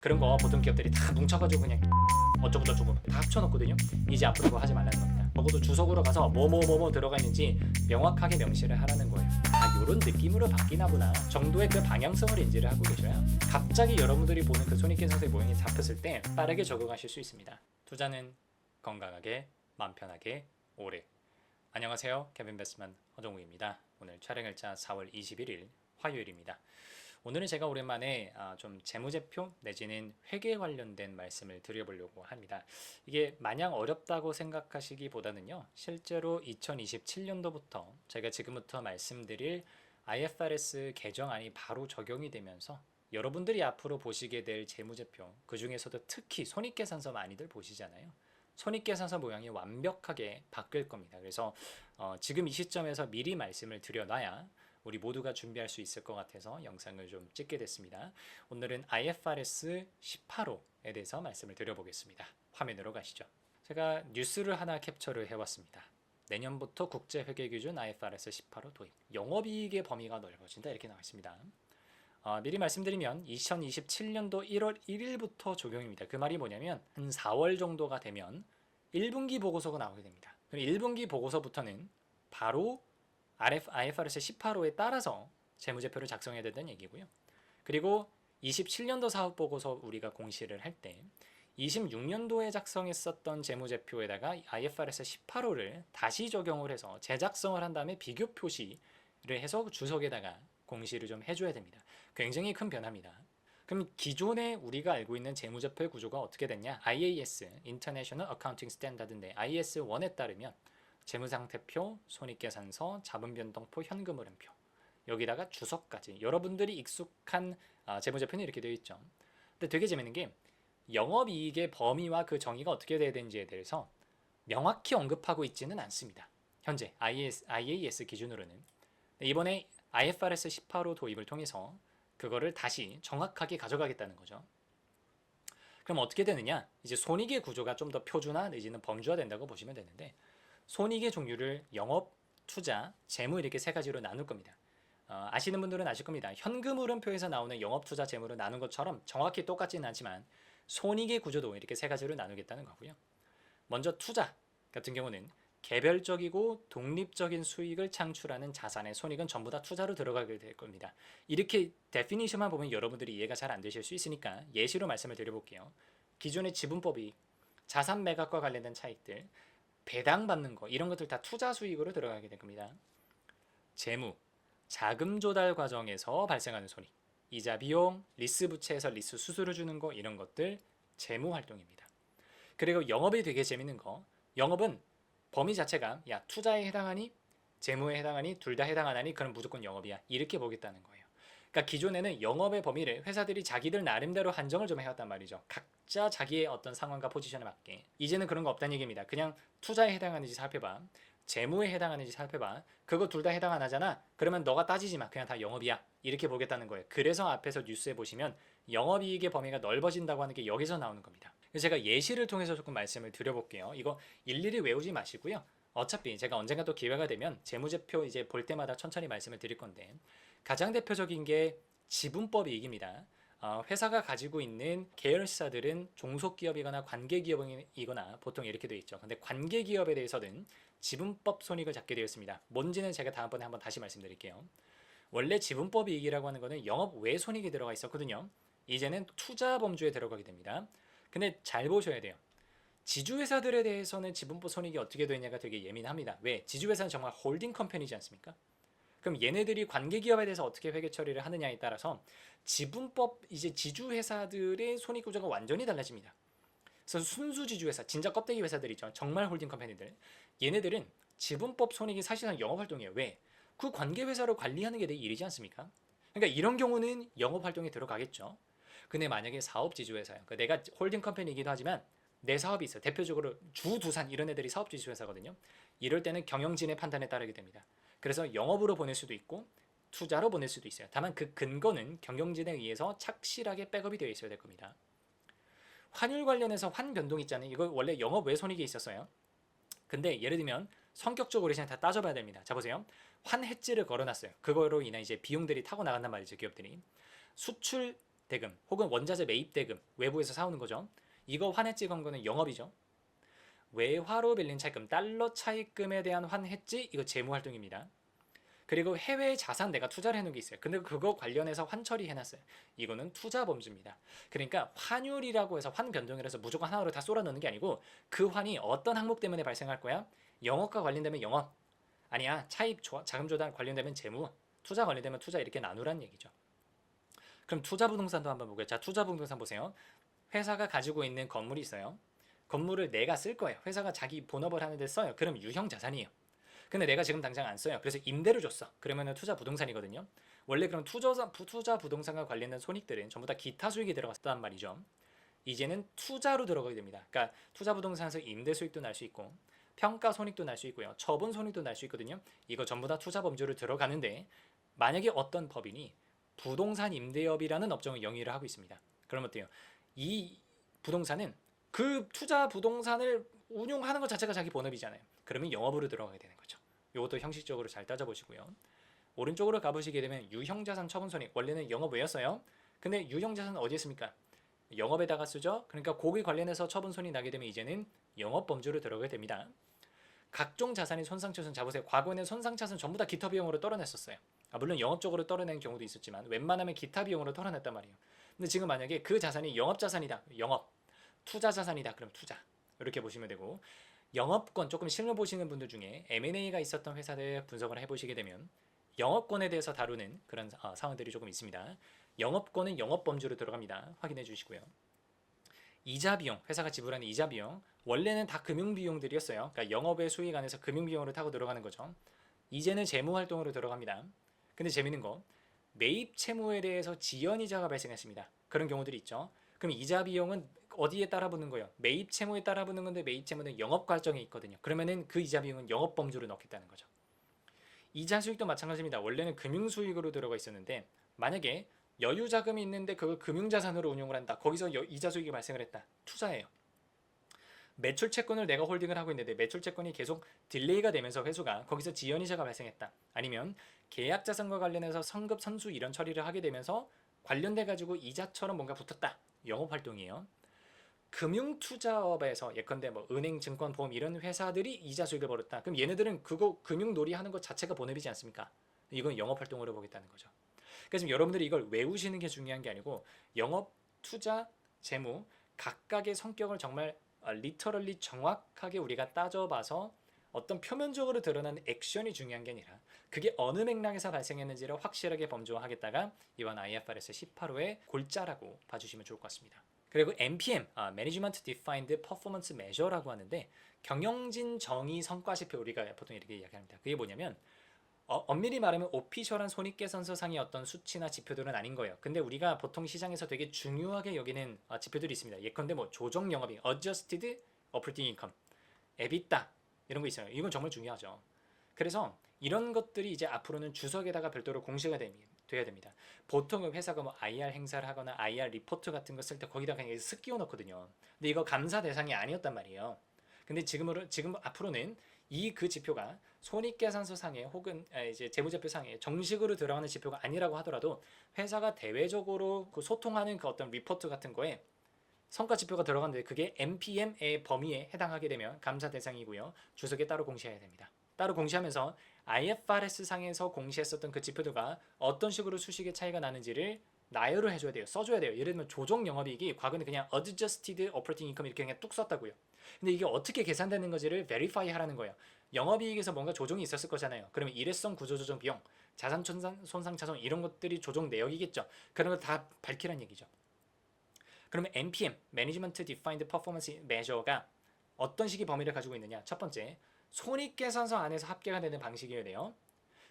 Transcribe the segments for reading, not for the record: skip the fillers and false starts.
그런 거 보통 기업들이 다 뭉쳐가지고 그냥 어쩌고저쩌고 다 합쳐놓거든요. 이제 앞으로 그거 하지 말라는 겁니다. 적어도 주석으로 가서 뭐뭐뭐뭐 들어가 있는지 명확하게 명시를 하라는 거예요. 이런 느낌으로 바뀌나 보나 정도의 그 방향성을 인지를 하고 계셔야 갑자기 여러분들이 보는 그 손익계산서의 모형이 잡혔을 때 빠르게 적응하실 수 있습니다. 투자는 건강하게 맘 편하게 오래. 안녕하세요, 캡인베스트먼 허정우입니다. 오늘 촬영일자 4월 21일 화요일입니다. 오늘은 제가 오랜만에 좀 재무제표 내지는 회계 관련된 말씀을 드려보려고 합니다. 이게 마냥 어렵다고 생각하시기보다는요, 실제로 2027년도부터 제가 지금부터 말씀드릴 IFRS 개정안이 바로 적용이 되면서 여러분들이 앞으로 보시게 될 재무제표, 그 중에서도 특히 손익계산서 많이들 보시잖아요. 손익계산서 모양이 완벽하게 바뀔 겁니다. 그래서 지금 이 시점에서 미리 말씀을 드려놔야 우리 모두가 준비할 수 있을 것 같아서 영상을 좀 찍게 됐습니다. 오늘은 IFRS 18호에 대해서 말씀을 드려보겠습니다. 화면으로 가시죠. 제가 뉴스를 하나 캡처를 해왔습니다. 내년부터 국제회계기준 IFRS 18호 도입, 영업이익의 범위가 넓어진다 이렇게 나와 있습니다. 미리 말씀드리면 2027년도 1월 1일부터 적용입니다. 그 말이 뭐냐면 한 4월 정도가 되면 1분기 보고서가 나오게 됩니다. 그럼 1분기 보고서부터는 바로 IFRS 18호에 따라서 재무제표를 작성해야 된다는 얘기고요. 그리고 27년도 사업보고서 우리가 공시를 할 때 26년도에 작성했었던 재무제표에다가 IFRS 18호를 다시 적용을 해서 재작성을 한 다음에 비교 표시를 해서 주석에다가 공시를 좀 해줘야 됩니다. 굉장히 큰 변화입니다. 그럼 기존에 우리가 알고 있는 재무제표의 구조가 어떻게 됐냐? IAS, International Accounting Standard인데 IAS1에 따르면 재무상태표, 손익계산서, 자본변동표, 현금흐름표, 여기다가 주석까지 여러분들이 익숙한 재무제표는 이렇게 되어 있죠. 근데 되게 재밌는 게 영업이익의 범위와 그 정의가 어떻게 돼야 되는지에 대해서 명확히 언급하고 있지는 않습니다. 현재 IAS 기준으로는. 이번에 IFRS 18호 도입을 통해서 그거를 다시 정확하게 가져가겠다는 거죠. 그럼 어떻게 되느냐? 이제 손익의 구조가 좀 더 표준화 내지는 범주화 된다고 보시면 되는데, 손익의 종류를 영업, 투자, 재무 이렇게 세 가지로 나눌 겁니다. 아시는 분들은 아실 겁니다. 현금흐름표에서 나오는 영업, 투자, 재무로 나눈 것처럼 정확히 똑같지는 않지만 손익의 구조도 이렇게 세 가지로 나누겠다는 거고요. 먼저 투자 같은 경우는 개별적이고 독립적인 수익을 창출하는 자산의 손익은 전부 다 투자로 들어가게 될 겁니다. 이렇게 데피니션만 보면 여러분들이 이해가 잘 안 되실 수 있으니까 예시로 말씀을 드려볼게요. 기존의 지분법이 자산 매각과 관련된 차익들, 배당받는 거 이런 것들 다 투자 수익으로 들어가게 될 겁니다. 재무, 자금 조달 과정에서 발생하는 손익, 이자 비용, 리스 부채에서 리스 수수료 주는 거 이런 것들 재무 활동입니다. 그리고 영업이 되게 재밌는 거, 영업은 범위 자체가 야 투자에 해당하니 재무에 해당하니 둘 다 해당하니 그럼 무조건 영업이야 이렇게 보겠다는 거예요. 그러니까 기존에는 영업의 범위를 회사들이 자기들 나름대로 한정을 좀 해왔단 말이죠. 각자 자기의 어떤 상황과 포지션에 맞게. 이제는 그런 거 없다는 얘기입니다. 그냥 투자에 해당하는지 살펴봐, 재무에 해당하는지 살펴봐. 그거 둘 다 해당 안 하잖아. 그러면 너가 따지지 마. 그냥 다 영업이야. 이렇게 보겠다는 거예요. 그래서 앞에서 뉴스에 보시면 영업이익의 범위가 넓어진다고 하는 게 여기서 나오는 겁니다. 그래서 제가 예시를 통해서 조금 말씀을 드려볼게요. 이거 일일이 외우지 마시고요. 어차피 제가 언젠가 또 기회가 되면 재무제표 이제 볼 때마다 천천히 말씀을 드릴 건데, 가장 대표적인 게 지분법 이익입니다. 회사가 가지고 있는 계열사들은 종속기업이거나 관계기업이거나 보통 이렇게 되어 있죠. 근데 관계기업에 대해서는 지분법 손익을 잡게 되어 있습니다. 뭔지는 제가 다음번에 한번 다시 말씀드릴게요. 원래 지분법 이익이라고 하는 거는 영업 외 손익이 들어가 있었거든요. 이제는 투자 범주에 들어가게 됩니다. 근데 잘 보셔야 돼요. 지주회사들에 대해서는 지분법 손익이 어떻게 되느냐가 되게 예민합니다. 왜? 지주회사는 정말 홀딩 컴퍼니지 않습니까? 그럼 얘네들이 관계기업에 대해서 어떻게 회계 처리를 하느냐에 따라서 지분법 이제 지주회사들의 손익 구조가 완전히 달라집니다. 그래서 순수 지주회사, 진짜 껍데기 회사들이죠. 정말 홀딩 컴퍼니들. 얘네들은 지분법 손익이 사실상 영업활동이에요. 왜? 그 관계회사를 관리하는 게 내 일이지 않습니까? 그러니까 이런 경우는 영업활동에 들어가겠죠. 근데 만약에 사업 지주회사예요. 그러니까 내가 홀딩 컴퍼니이기도 하지만 내 사업이 있어요. 대표적으로 주두산 이런 애들이 사업 지주회사거든요. 이럴 때는 경영진의 판단에 따르게 됩니다. 그래서 영업으로 보낼 수도 있고 투자로 보낼 수도 있어요. 다만 그 근거는 경영진에 의해서 착실하게 백업이 되어 있어야 될 겁니다. 환율 관련해서 환 변동 있잖아요. 이거 원래 영업 외 손익이 있었어요. 근데 예를 들면 성격적으로 그냥 다 따져봐야 됩니다. 자 보세요. 환 해지를 걸어놨어요. 그거로 인해 이제 비용들이 타고 나간단 말이죠. 기업들이. 수출 대금 혹은 원자재 매입 대금 외부에서 사오는 거죠. 이거 환해지 건 거는 영업이죠. 외화로 빌린 차입금 달러 차입금에 대한 환해지 이거 재무 활동입니다. 그리고 해외 자산 내가 투자를 해놓은 게 있어요. 근데 그거 관련해서 환처리 해놨어요. 이거는 투자 범주입니다. 그러니까 환율이라고 해서 환 변동이라서 무조건 하나로 다 쏠아넣는 게 아니고 그 환이 어떤 항목 때문에 발생할 거야? 영업과 관련되면 영업, 아니야 차입 자금 조달 관련되면 재무, 투자 관련되면 투자 이렇게 나누란 얘기죠. 그럼 투자 부동산도 한번 보고요. 자, 투자 부동산 보세요. 회사가 가지고 있는 건물이 있어요. 건물을 내가 쓸 거예요. 회사가 자기 본업을 하는데 써요. 그럼 유형 자산이에요. 근데 내가 지금 당장 안 써요. 그래서 임대를 줬어. 그러면은 투자 부동산이거든요. 원래 그럼 투자 부동산과 관련된 손익들은 전부 다 기타 수익이 들어갔단 말이죠. 이제는 투자로 들어가게 됩니다. 그러니까 투자 부동산에서 임대 수익도 날 수 있고 평가 손익도 날 수 있고요. 처분 손익도 날 수 있거든요. 이거 전부 다 투자 범주로 들어가는데 만약에 어떤 법인이 부동산 임대업이라는 업종을 영위를 하고 있습니다. 그럼 어때요? 이 부동산은 그 투자 부동산을 운용하는 것 자체가 자기 본업이잖아요. 그러면 영업으로 들어가게 되는 거죠. 이것도 형식적으로 잘 따져보시고요. 오른쪽으로 가보시게 되면 유형자산 처분손익 원래는 영업 외였어요. 근데 유형자산은 어디에 씁니까? 영업에다가 쓰죠. 그러니까 고기 관련해서 처분손이 나게 되면 이제는 영업 범주로 들어가게 됩니다. 각종 자산이 손상차손 잡으세요. 과거에는 손상차손 전부 다 기타 비용으로 떨어냈었어요. 물론 영업적으로 떨어낸 경우도 있었지만 웬만하면 기타 비용으로 떨어냈단 말이에요. 근데 지금 만약에 그 자산이 영업자산이다. 영업. 투자자산이다. 그럼 투자. 이렇게 보시면 되고 영업권 조금 실무 보시는 분들 중에 M&A가 있었던 회사들 분석을 해보시게 되면 영업권에 대해서 다루는 그런 사항들이 조금 있습니다. 영업권은 영업범주로 들어갑니다. 확인해 주시고요. 이자 비용, 회사가 지불하는 이자 비용 원래는 다 금융 비용들이었어요. 그러니까 영업의 수익 안에서 금융 비용으로 타고 들어가는 거죠. 이제는 재무 활동으로 들어갑니다. 근데 재밌는 거 매입 채무에 대해서 지연이자가 발생했습니다. 그런 경우들이 있죠. 그럼 이자 비용은 어디에 따라 붙는 거예요? 매입 채무에 따라 붙는 건데 매입 채무는 영업 과정에 있거든요. 그러면은 그 이자 비용은 영업 범주로 넣겠다는 거죠. 이자 수익도 마찬가지입니다. 원래는 금융 수익으로 들어가 있었는데 만약에 여유 자금이 있는데 그걸 금융 자산으로 운용을 한다. 거기서 이자 수익이 발생을 했다. 투자예요. 매출 채권을 내가 홀딩을 하고 있는데 매출 채권이 계속 딜레이가 되면서 회수가 거기서 지연이자가 발생했다. 아니면 계약 자산과 관련해서 선급 선수 이런 처리를 하게 되면서 관련돼 가지고 이자처럼 뭔가 붙었다. 영업 활동이에요. 금융 투자업에서 예컨대 뭐 은행, 증권, 보험 이런 회사들이 이자 수익을 벌였다. 그럼 얘네들은 그거 금융 놀이 하는 것 자체가 본업이지 않습니까? 이건 영업 활동으로 보겠다는 거죠. 그래서 여러분들이 이걸 외우시는 게 중요한 게 아니고 영업, 투자, 재무 각각의 성격을 정말 리터럴리 정확하게 우리가 따져봐서 어떤 표면적으로 드러나는 액션이 중요한 게 아니라 그게 어느 맥락에서 발생했는지를 확실하게 범주화하겠다가 이번 IFRS 18호의 골자라고 봐주시면 좋을 것 같습니다. 그리고 MPM, Management Defined Performance Measure라고 하는데 경영진 정의 성과지표 우리가 보통 이렇게 이야기합니다. 그게 뭐냐면 엄밀히 말하면 오피셜한 손익계산서상의 어떤 수치나 지표들은 아닌 거예요. 근데 우리가 보통 시장에서 되게 중요하게 여기는 지표들이 있습니다. 예컨대 뭐 조정 영업이익, Adjusted Operating Income, EBITDA 이런 거 있어요. 이건 정말 중요하죠. 그래서 이런 것들이 이제 앞으로는 주석에다가 별도로 공시가 돼야 됩니다. 보통은 회사가 뭐 IR 행사를 하거나 IR 리포트 같은 거 쓸 때 거기다가 그냥 쓱 끼워 넣거든요. 근데 이거 감사 대상이 아니었단 말이에요. 근데 지금 앞으로는 그 지표가 손익계산서상에 혹은 이제 재무제표상에 정식으로 들어가는 지표가 아니라고 하더라도 회사가 대외적으로 그 소통하는 그 어떤 리포트 같은 거에 성과 지표가 들어갔는데 그게 MPM의 범위에 해당하게 되면 감사 대상이고요. 주석에 따로 공시해야 됩니다. 따로 공시하면서 IFRS 상에서 공시했었던 그 지표들과 어떤 식으로 수식의 차이가 나는지를 나열을 해줘야 돼요. 써줘야 돼요. 예를 들면 조정 영업이익이 과거는 그냥 Adjusted Operating Income 이렇게 그냥 뚝 썼다고요. 근데 이게 어떻게 계산되는 건지를 verify 하라는 거예요. 영업이익에서 뭔가 조정이 있었을 거잖아요. 그러면 일회성 구조조정 비용, 자산 손상 차손 이런 것들이 조정 내역이겠죠. 그런 거 다 밝히란 얘기죠. 그러면 MPM, Management Defined Performance Measure가 어떤 식의 범위를 가지고 있느냐. 첫 번째, 손익계산서 안에서 합계가 되는 방식이어야 돼요.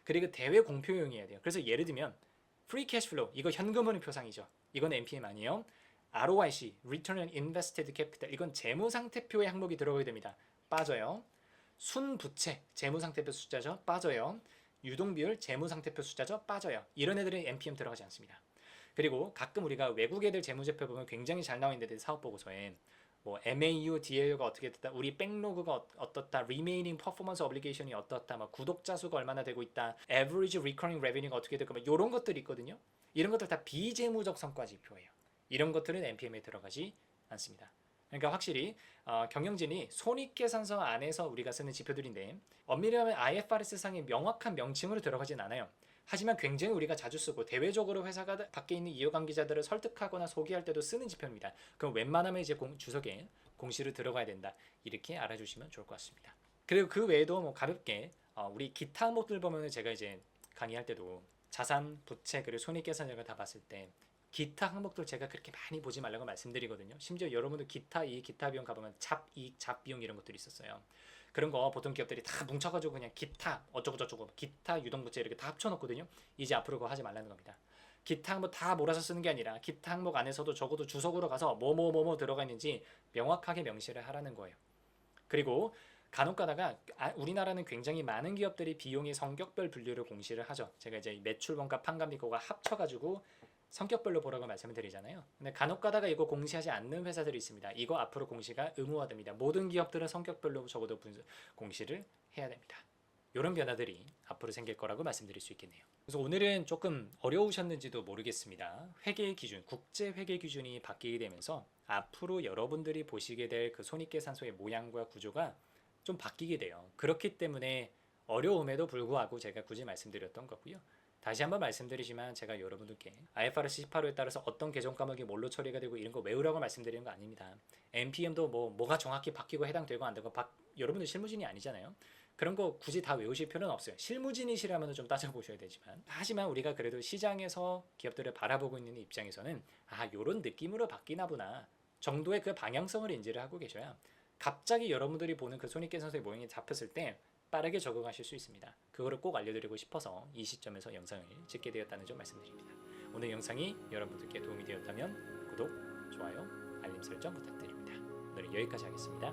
그리고 대외 공표용이어야 돼요. 그래서 예를 들면 Free Cash Flow, 이거 현금흐름 표상이죠. 이건 MPM 아니에요. ROIC, Return on Invested Capital, 이건 재무상태표의 항목이 들어가게 됩니다. 빠져요. 순부채, 재무상태표 숫자죠. 빠져요. 유동비율, 재무상태표 숫자죠. 빠져요. 이런 애들은 MPM 들어가지 않습니다. 그리고 가끔 우리가 외국 애들 재무제표 보면 굉장히 잘 나와 있는데 사업보고서에 뭐 MAU, DAU가 어떻게 됐다, 우리 백로그가 어떻다, Remaining Performance Obligation이 어떻다, 막 구독자 수가 얼마나 되고 있다, Average Recurring Revenue가 어떻게 되고 막 이런 것들이 있거든요. 이런 것들 다 비재무적 성과 지표예요. 이런 것들은 NPM에 들어가지 않습니다. 그러니까 확실히 경영진이 손익계산서 안에서 우리가 쓰는 지표들인데 엄밀히 하면 IFRS상의 명확한 명칭으로 들어가진 않아요. 하지만 굉장히 우리가 자주 쓰고 대외적으로 회사가 밖에 있는 이해관계자들을 설득하거나 소개할 때도 쓰는 지표입니다. 그럼 웬만하면 이제 주석에 공시를 들어가야 된다. 이렇게 알아주시면 좋을 것 같습니다. 그리고 그 외에도 뭐 가볍게 우리 기타 항목들 보면은 제가 이제 강의할 때도 자산, 부채, 그리고 손익계산서를 다 봤을 때 기타 항목들 제가 그렇게 많이 보지 말라고 말씀드리거든요. 심지어 여러분들 기타 이익, 기타 비용 가보면 잡이익, 잡비용 이런 것들이 있었어요. 그런 거 보통 기업들이 다 뭉쳐가지고 그냥 기타 어쩌고저쩌고 기타 유동부채 이렇게 다 합쳐놓거든요. 이제 앞으로 그거 하지 말라는 겁니다. 기타 항목 다 몰아서 쓰는 게 아니라 기타 항목 안에서도 적어도 주석으로 가서 뭐뭐 들어가 있는지 명확하게 명시를 하라는 거예요. 그리고 간혹 가다가 우리나라는 굉장히 많은 기업들이 비용의 성격별 분류를 공시를 하죠. 제가 이제 매출원가 판관비고가 합쳐가지고 성격별로 보라고 말씀을 드리잖아요. 근데 간혹 가다가 이거 공시하지 않는 회사들이 있습니다. 이거 앞으로 공시가 의무화됩니다. 모든 기업들은 성격별로 적어도 공시를 해야 됩니다. 이런 변화들이 앞으로 생길 거라고 말씀드릴 수 있겠네요. 그래서 오늘은 조금 어려우셨는지도 모르겠습니다. 회계 기준, 국제 회계 기준이 바뀌게 되면서 앞으로 여러분들이 보시게 될 그 손익계산서의 모양과 구조가 좀 바뀌게 돼요. 그렇기 때문에 어려움에도 불구하고 제가 굳이 말씀드렸던 거고요. 다시 한번 말씀드리지만 제가 여러분들께 IFRS 18호에 따라서 어떤 계정 과목이 뭘로 처리가 되고 이런 거 외우라고 말씀드리는 거 아닙니다. NPM도 뭐가 정확히 바뀌고 해당되고 안 되고 여러분들 실무진이 아니잖아요. 그런 거 굳이 다 외우실 필요는 없어요. 실무진이시라면 좀 따져보셔야 되지만 하지만 우리가 그래도 시장에서 기업들을 바라보고 있는 입장에서는 요런 느낌으로 바뀌나 보나 정도의 그 방향성을 인지를 하고 계셔야 갑자기 여러분들이 보는 그 손익계산서의 모양이 잡혔을 때 빠르게 적응하실 수 있습니다. 그거를 꼭 알려드리고 싶어서 이 시점에서 영상을 찍게 되었다는 점 말씀드립니다. 오늘 영상이 여러분들께 도움이 되었다면 구독, 좋아요, 알림 설정 부탁드립니다. 오늘은 여기까지 하겠습니다.